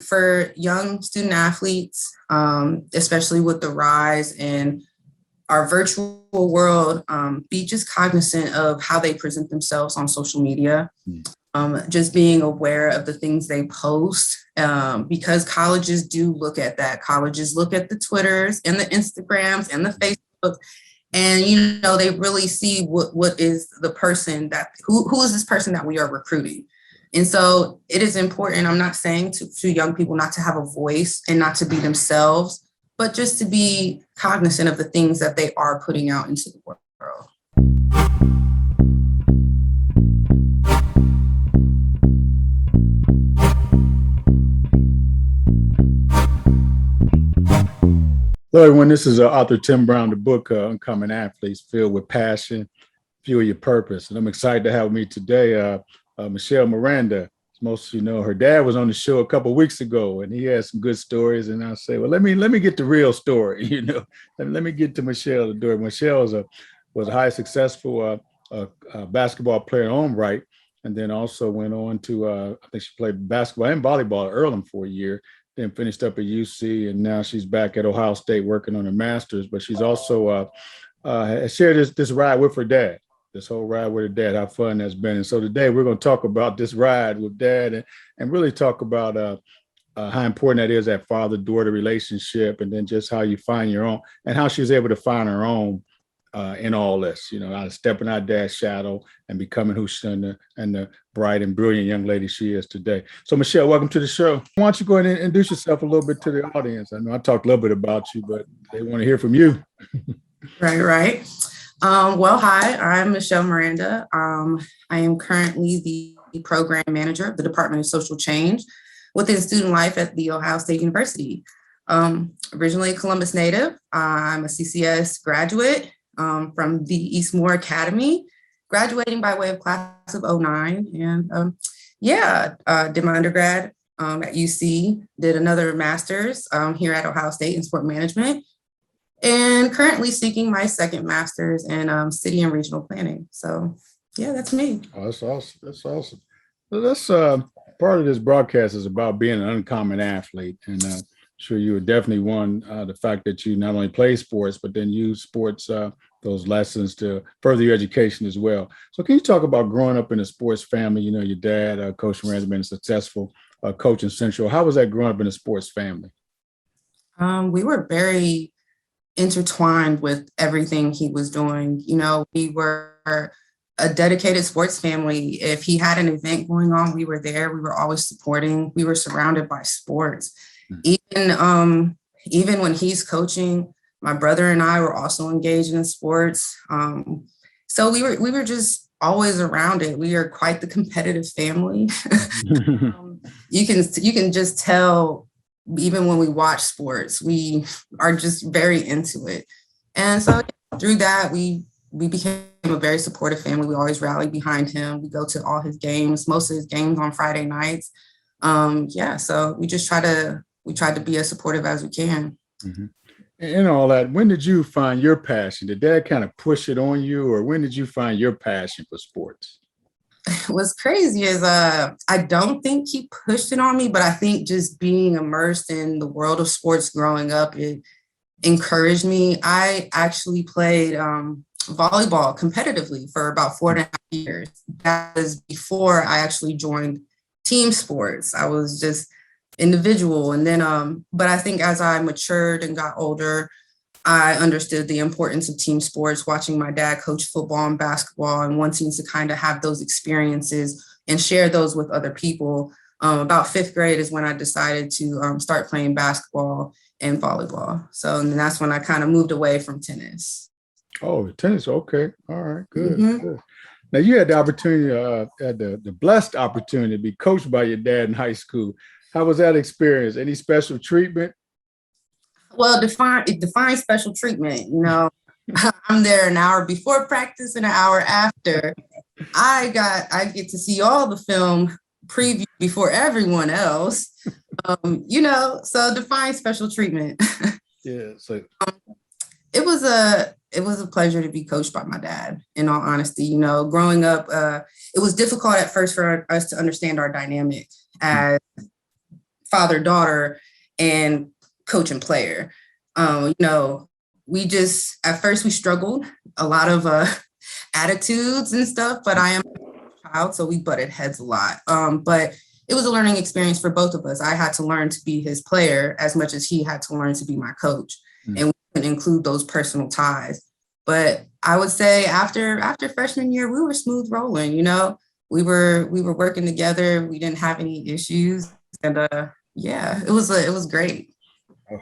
for young student athletes, especially with the rise in our virtual world, be just cognizant of how they present themselves on social media. Just being aware of the things they post, because colleges do look at that. Colleges look at the Twitters and the Instagrams and the Facebook, and they really see what is the person that who is this person that we are recruiting. And so it is important. I'm not saying to young people not to have a voice and not to be themselves, but just to be cognizant of the things that they are putting out into the world. Hello, everyone. This is author Tim Brown, the book Uncommon Athletes, Filled with Passion, Fuel Your Purpose. And I'm excited to have with me today Michelle Miranda. As most of you know, her dad was on the show a couple of weeks ago, and he had some good stories. And I say, well, let me get the real story. Let me get to Michelle the story. Michelle was a highly successful basketball player in her own right, and then also went on to I think she played basketball and volleyball at Earlham for a year. Then finished up at UC, and now she's back at Ohio State working on her master's. But she's also shared this ride with her dad, this whole ride with her dad, how fun that's been. And so today we're going to talk about this ride with dad and really talk about how important that is, that father-daughter relationship, and then just how you find your own and how she was able to find her own in all this, out of stepping out dad's shadow and becoming who she and the bright and brilliant young lady she is today. So Michelle, welcome to the show. Why don't you go ahead and introduce yourself a little bit to the audience? I know I talked a little bit about you, but they want to hear from you. Right. Well, hi, I'm Michelle Miranda. I am currently the program manager of the Department of Social Change within student life at The Ohio State University. Originally a Columbus native, I'm a CCS graduate from the Eastmoor Academy, graduating by way of class of 09. And did my undergrad at UC, did another master's here at Ohio State in sport management, and currently seeking my second master's in city and regional planning. So yeah, that's me. Oh, that's awesome. That's awesome. So that's part of this broadcast is about being an uncommon athlete. And I'm sure you were definitely one, the fact that you not only play sports, but then use sports, those lessons to further your education as well. So can you talk about growing up in a sports family? Your dad, Coach Miranda, has been a successful coach in Central. How was that growing up in a sports family? We were very intertwined with everything he was doing. We were a dedicated sports family. If he had an event going on, we were there. We were always supporting. We were surrounded by sports. Mm-hmm. Even when he's coaching, my brother and I were also engaged in sports. So we were just always around it. We are quite the competitive family. You can just tell, even when we watch sports, we are just very into it. And so through that, we became a very supportive family. We always rallied behind him. We go to all his games, most of his games on Friday nights. So we tried to be as supportive as we can. Mm-hmm. And all that, when did you find your passion? Did dad kind of push it on you, or when did you find your passion for sports? What's crazy is I don't think he pushed it on me, but I think just being immersed in the world of sports growing up, it encouraged me. I actually played volleyball competitively for about 4.5 years. That was before I actually joined team sports. I was just individual. And then, but I think as I matured and got older, I understood the importance of team sports, watching my dad coach football and basketball and wanting to kind of have those experiences and share those with other people. About 5th grade is when I decided to start playing basketball and volleyball. So and that's when I kind of moved away from tennis. Oh, tennis. Okay. All right. Good. Mm-hmm. Good. Now you had the opportunity, the blessed opportunity to be coached by your dad in high school. How was that experience? Any special treatment? Well, define special treatment. I'm there an hour before practice and an hour after. I get to see all the film preview before everyone else. So define special treatment. Yeah. So it was a pleasure to be coached by my dad, in all honesty. Growing up, it was difficult at first for us to understand our dynamic as father-daughter and coach and player. We just, at first we struggled, a lot of attitudes and stuff, but I am a child, so we butted heads a lot. But it was a learning experience for both of us. I had to learn to be his player as much as he had to learn to be my coach. And we couldn't include those personal ties. But I would say after freshman year, we were smooth rolling, we were working together. We didn't have any issues. And it was great.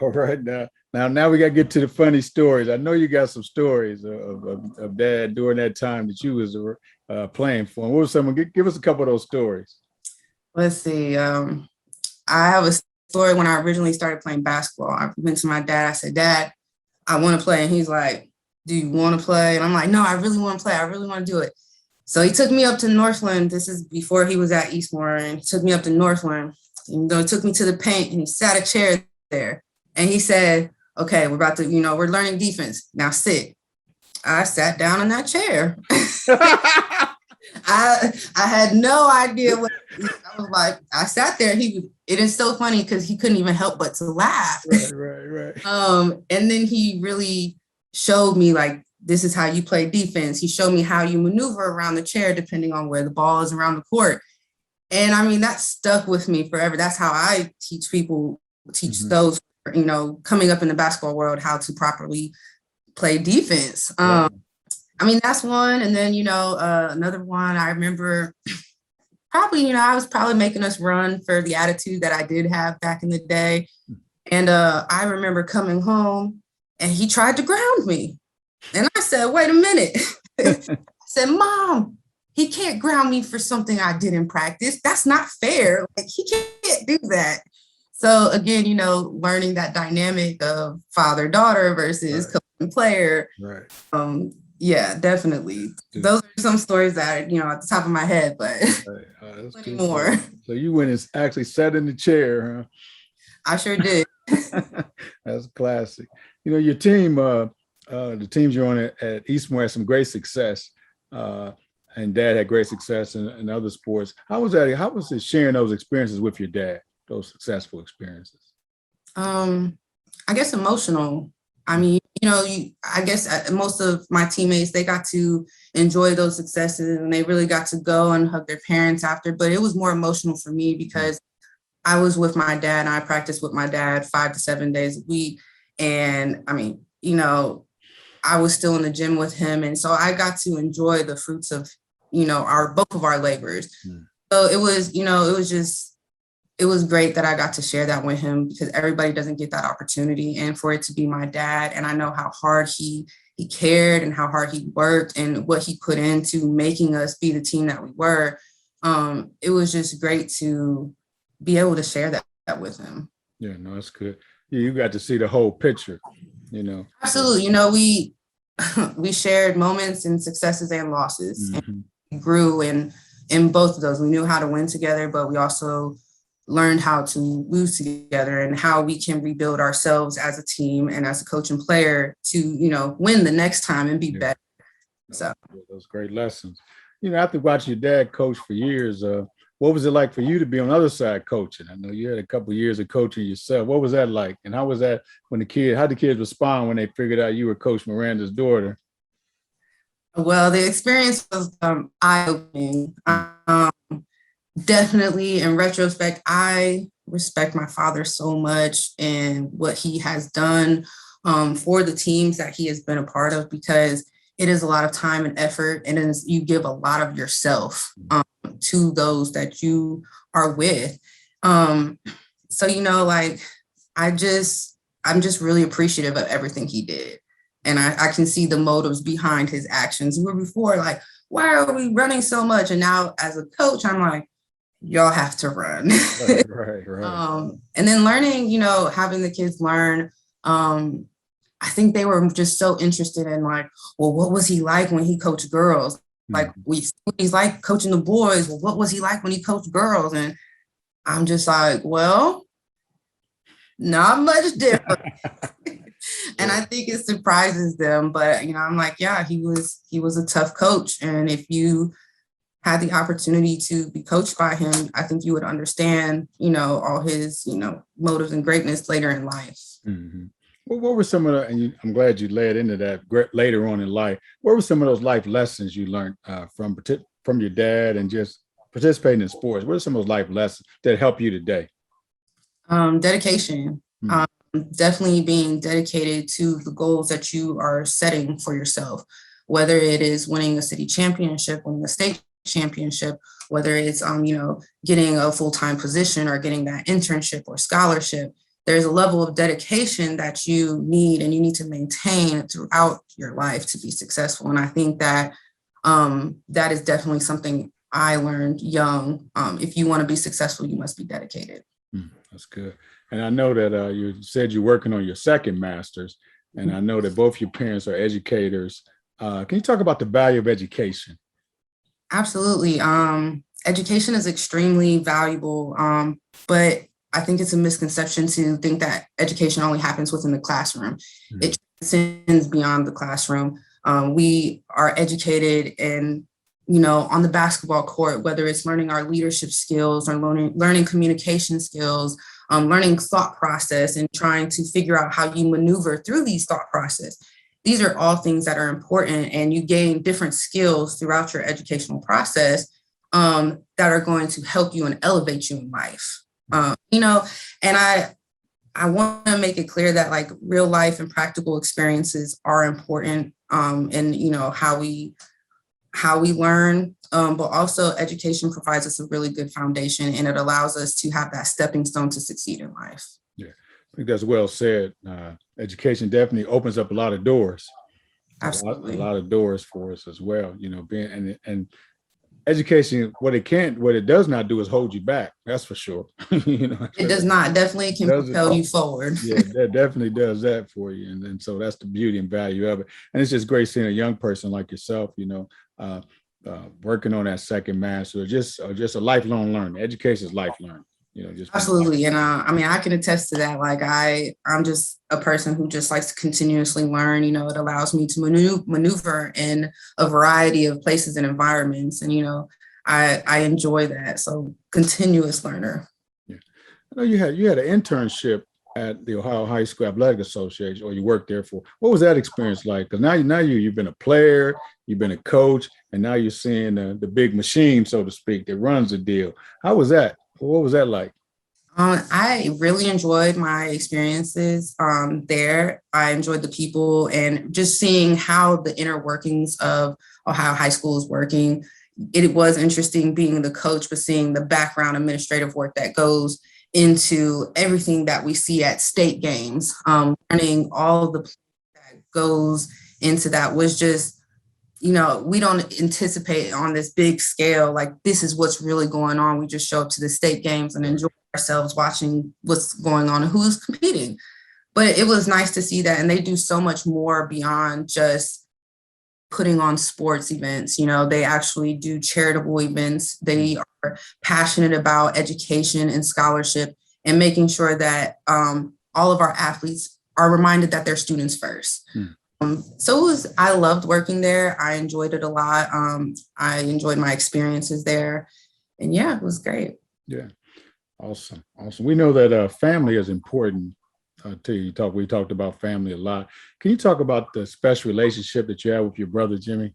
All right. Now we got to get to the funny stories. I know you got some stories of Dad during that time that you was playing for him. What was someone? Give us a couple of those stories. Let's see. I have a story when I originally started playing basketball. I went to my dad. I said, Dad, I want to play. And he's like, do you want to play? And I'm like, no, I really want to play. I really want to do it. So he took me up to Northland. This is before he was at Eastmoor. And he took me up to Northland. And he took me to the paint and he sat a chair there. And he said, okay, we're about to, we're learning defense. Now sit. I sat down in that chair. I had no idea what I was like. I sat there. It is so funny because he couldn't even help but to laugh. Right. And then he really showed me like, this is how you play defense. He showed me how you maneuver around the chair depending on where the ball is around the court. And I mean, that stuck with me forever. That's how I teach people, those, coming up in the basketball world, how to properly play defense. I mean, that's one. And then, another one, I remember probably, I was probably making us run for the attitude that I did have back in the day. And I remember coming home and he tried to ground me. And I said, wait a minute. I said, Mom, he can't ground me for something I did in practice. That's not fair. Like, he can't do that. So again, learning that dynamic of father-daughter versus coach and player. Right. Yeah, definitely. Those are some stories that, at the top of my head, but plenty more. So you went and actually sat in the chair, huh? I sure did. That's classic. Your team, the teams you're on at Eastmoor had some great success, and Dad had great success in other sports. How was that? How was it sharing those experiences with your dad, those successful experiences? I guess emotional. I mean, I guess most of my teammates, they got to enjoy those successes and they really got to go and hug their parents after. But it was more emotional for me because I was with my dad and I practiced with my dad 5 to 7 days a week. And I mean, I was still in the gym with him. And so I got to enjoy the fruits of, both of our labors. So it was, it was great that I got to share that with him because everybody doesn't get that opportunity. And for it to be my dad, and I know how hard he cared and how hard he worked and what he put into making us be the team that we were. It was just great to be able to share that with him. Yeah, no, that's good. Yeah, you got to see the whole picture, Absolutely. We shared moments and successes and losses. And we grew in both of those. We knew how to win together, but we also learned how to lose together and how we can rebuild ourselves as a team and as a coach and player to, win the next time and be better. So those great lessons. After watching your dad coach for years, what was it like for you to be on the other side coaching? I know you had a couple of years of coaching yourself. What was that like? And how was that how did the kids respond when they figured out you were Coach Miranda's daughter? Well, the experience was eye-opening. Definitely, in retrospect, I respect my father so much and what he has done for the teams that he has been a part of, because it is a lot of time and effort, and you give a lot of yourself to those that you are with. So, I'm just really appreciative of everything he did. And I can see the motives behind his actions. We were before like, why are we running so much? And now as a coach, I'm like, y'all have to run. Right. And then learning, having the kids learn. I think they were just so interested in like, well, what was he like when he coached girls? Like he's like coaching the boys. Well, what was he like when he coached girls? And I'm just like, well, not much different. And I think it surprises them. But, I'm like, yeah, he was a tough coach. And if you had the opportunity to be coached by him, I think you would understand, all his, motives and greatness later in life. Mhm. Well, what were some of the, and I'm glad you led into that later on in life. What were some of those life lessons you learned from your dad and just participating in sports? What are some of those life lessons that help you today? Dedication. Mm. Definitely being dedicated to the goals that you are setting for yourself, whether it is winning a city championship, winning a state championship, whether it's getting a full-time position or getting that internship or scholarship. There's a level of dedication that you need and you need to maintain throughout your life to be successful. And I think that that is definitely something I learned young. If you want to be successful, you must be dedicated. That's good. And I know that you said you're working on your second master's, and I know that both your parents are educators. Can you talk about the value of education? Absolutely. Education is extremely valuable, but I think it's a misconception to think that education only happens within the classroom. Mm-hmm. It transcends beyond the classroom. We are educated in, on the basketball court, whether it's learning our leadership skills or learning communication skills, learning thought process and trying to figure out how you maneuver through these thought process. These are all things that are important, and you gain different skills throughout your educational process that are going to help you and elevate you in life. And I want to make it clear that like real life and practical experiences are important in, how we learn, but also education provides us a really good foundation, and it allows us to have that stepping stone to succeed in life. Yeah, I think that's well said. Education definitely opens up a lot of doors. Absolutely. A lot of doors for us as well, being and education, what it does not do is hold you back. That's for sure. It does not. Definitely can propel you forward. Yeah, that definitely does that for you. And so that's the beauty and value of it. And it's just great seeing a young person like yourself, working on that second master, or just a lifelong learner. Education is lifelong. Absolutely. And I can attest to that. Like I'm just a person who just likes to continuously learn. It allows me to maneuver in a variety of places and environments. And, I enjoy that. So continuous learner. Yeah. I know you had an internship at the Ohio High School Athletic Association, or you worked there for. What was that experience like? Because now you've been a player, you've been a coach, and now you're seeing the big machine, so to speak, that runs the deal. How was that? What was that like? I really enjoyed my experiences there. I enjoyed the people and just seeing how the inner workings of Ohio High School is working. It was interesting being the coach, but seeing the background administrative work that goes into everything that we see at state games, learning all the that goes into that was just, we don't anticipate on this big scale, like this is what's really going on. We just show up to the state games and enjoy ourselves watching what's going on and who's competing. But it was nice to see that. And they do so much more beyond just putting on sports events. They actually do charitable events. They are passionate about education and scholarship and making sure that all of our athletes are reminded that they're students first. So I loved working there. I enjoyed it a lot. I enjoyed my experiences there. And yeah, it was great. Yeah. Awesome. We know that family is important to you. We talked about family a lot. Can you talk about the special relationship that you have with your brother, Jimmy?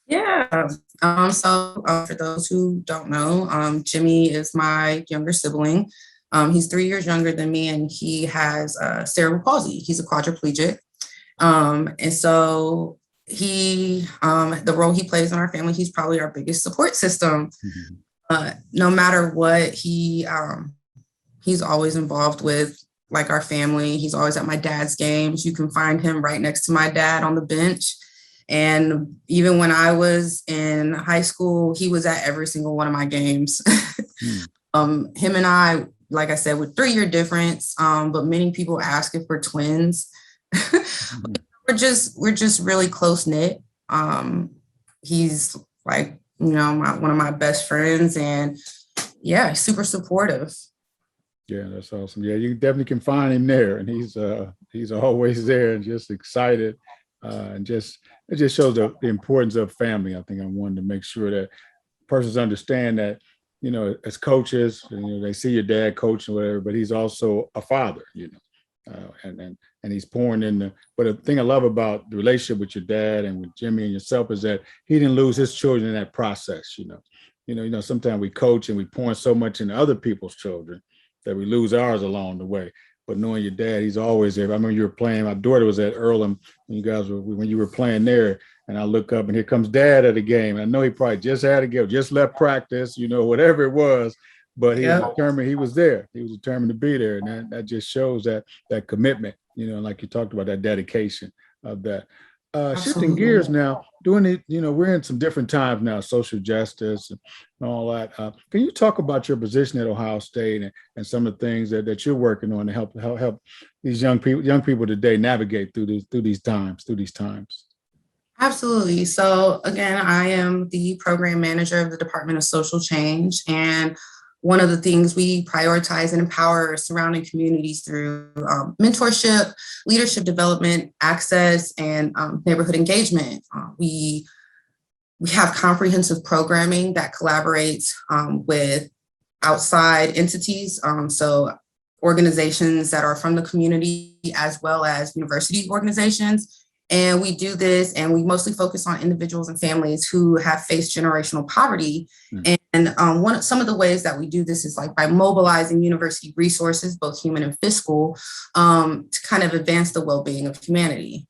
Yeah. For those who don't know, Jimmy is my younger sibling. He's 3 years younger than me, and he has cerebral palsy. He's a quadriplegic. And so the role he plays in our family, he's probably our biggest support system. Mm-hmm. No matter what, he's always involved with like our family. He's always at my dad's games. You can find him right next to my dad on the bench. And even when I was in high school, he was at every single one of my games. Him and I, like I said, with 3-year difference, but many people ask if we're twins. We're just really close knit. He's like, one of my best friends, and yeah, super supportive. Yeah, that's awesome. Yeah, you definitely can find him there, and he's always there and just excited, and it just shows the importance of family. I think I wanted to make sure that persons understand that, you know, as coaches, you know, they see your dad coaching or whatever, but he's also a father, you know, and he's pouring in the. But the thing I love about the relationship with your dad and with Jimmy and yourself is that he didn't lose his children in that process, you know. Sometimes we coach and we pour so much into other people's children that we lose ours along the way. But knowing your dad, he's always there. I remember you were playing. My daughter was at Earlham when you were playing there, and I look up and here comes Dad at a game. I know he probably just had a game, just left practice, you know, whatever it was. But he was determined. He was there. He was determined to be there, and that just shows that commitment. You know, like you talked about, that dedication of that. Shifting gears now, doing it, you know, we're in some different times now, social justice and all that. Can you talk about your position at Ohio State and some of the things that you're working on to help these young people today navigate through these times? Absolutely. So again, I am the program manager of the Department of Social Change, and one of the things we prioritize and empower surrounding communities through mentorship, leadership development, access, and neighborhood engagement. We have comprehensive programming that collaborates with outside entities, so organizations that are from the community as well as university organizations. And we do this, and we mostly focus on individuals and families who have faced generational poverty. And some of the ways that we do this is like by mobilizing university resources, both human and fiscal, to kind of advance the well-being of humanity.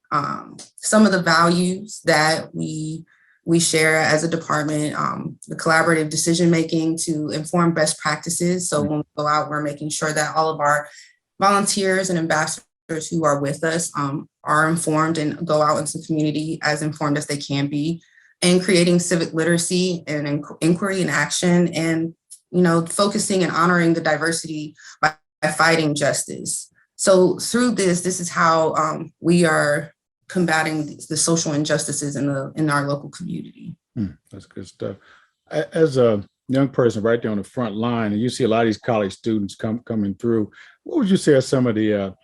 Some of the values that we share as a department, the collaborative decision-making to inform best practices. So when we go out, we're making sure that all of our volunteers and ambassadors who are with us are informed and go out into the community as informed as they can be, and creating civic literacy and inquiry and action, and, you know, focusing and honoring the diversity by fighting justice. So through this is how we are combating the social injustices in our local community. That's good stuff. As a young person right there on the front line, and you see a lot of these college students coming through, what would you say are some of the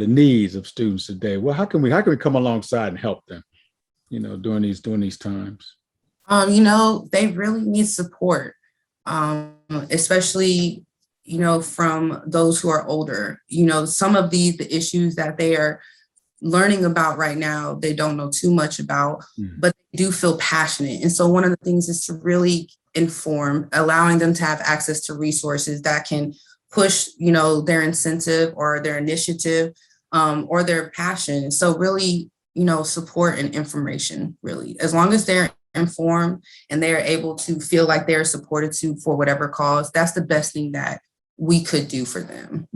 needs of students today? Well, how can we come alongside and help them, you know, during these times? You know, they really need support, especially, you know, from those who are older. You know, some of the issues that they are learning about right now, they don't know too much about, but they do feel passionate. And so one of the things is to really inform, allowing them to have access to resources that can push, you know, their incentive or their initiative or their passion. So really, you know, support and information, really, as long as they're informed and they're able to feel like they're supported for whatever cause, that's the best thing that we could do for them.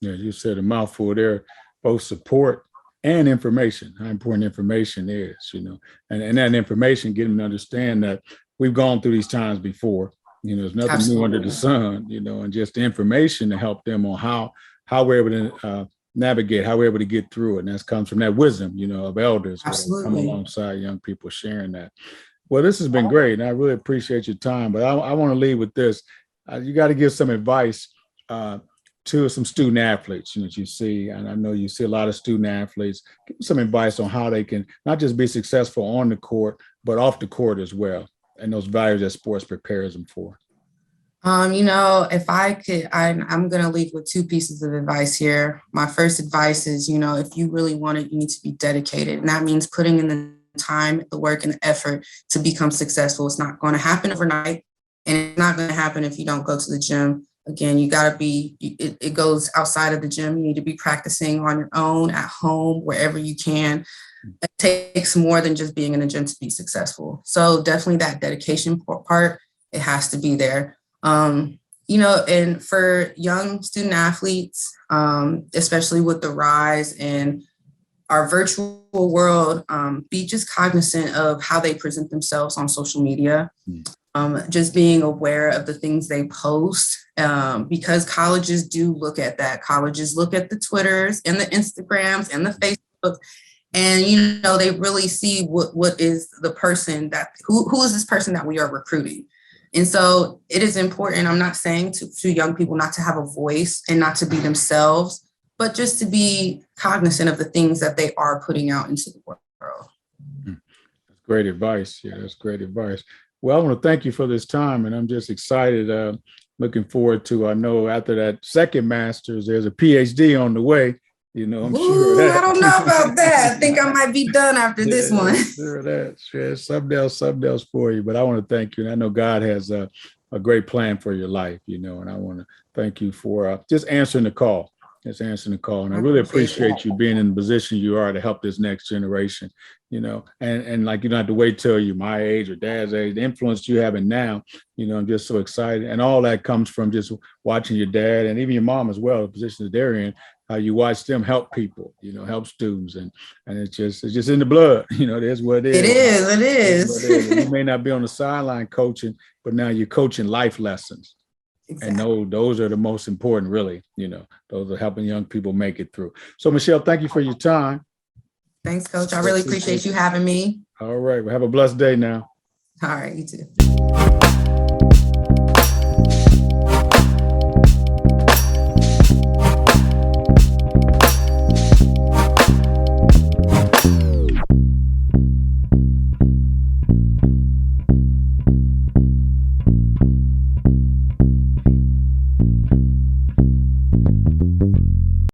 Yeah, you said a mouthful there, both support and information, how important information is, you know, and that information, getting them to understand that we've gone through these times before. You know, there's nothing new under the sun, you know, and just the information to help them on how we're able to navigate, how we're able to get through it. And that comes from that wisdom, you know, of elders come alongside young people sharing that. Well, this has been great, and I really appreciate your time. But I want to leave with this. You got to give some advice to some student athletes, you know, that you see, and I know you see a lot of student athletes. Give them some advice on how they can not just be successful on the court, but off the court as well, and those values that sports prepares them for. You know, if I could, I'm going to leave with two pieces of advice here. My first advice is, you know, if you really want it, you need to be dedicated. And that means putting in the time, the work, and the effort to become successful. It's not going to happen overnight, and it's not going to happen if you don't go to the gym. Again, you got to be, it goes outside of the gym. You need to be practicing on your own, at home, wherever you can. It takes more than just being in the gym to be successful. So definitely that dedication part, it has to be there. You know, and for young student athletes, especially with the rise in our virtual world, be just cognizant of how they present themselves on social media. Just being aware of the things they post, because colleges do look at that. Colleges look at the Twitters and the Instagrams and the Facebook, and, you know, they really see what is the person that, who is this person that we are recruiting. And so it is important. I'm not saying to young people not to have a voice and not to be themselves, but just to be cognizant of the things that they are putting out into the world. That's great advice. Yeah, that's great advice. Well, I want to thank you for this time, and I'm just excited. Looking forward to, I know after that second master's, there's a PhD on the way. I'm sure of Ooh, I that. don't know about that. I think I might be done after this Yeah, one. sure of that. Sure, something else for you. But I want to thank you. And I know God has a great plan for your life, and I want to thank you for just answering the call. Just answering the call. And I I really appreciate that. appreciate you being in the position you are to help this next generation, and like you don't have to wait till you my age or dad's age, the influence you having now, I'm just so excited. And all that comes from just watching your dad and even your mom as well, the position that they're in, how you watch them help people, help students. And it's just in the blood, that's what it It is. is. It That's what it is. And you is. may not be on the sideline coaching, but now you're coaching life lessons. And Exactly. those are the most important, really. Those are helping young people make it through. So, Michelle, thank you for your time. Thanks, Coach. I really appreciate you having me. All right. Well, have a blessed day now. All right, you too.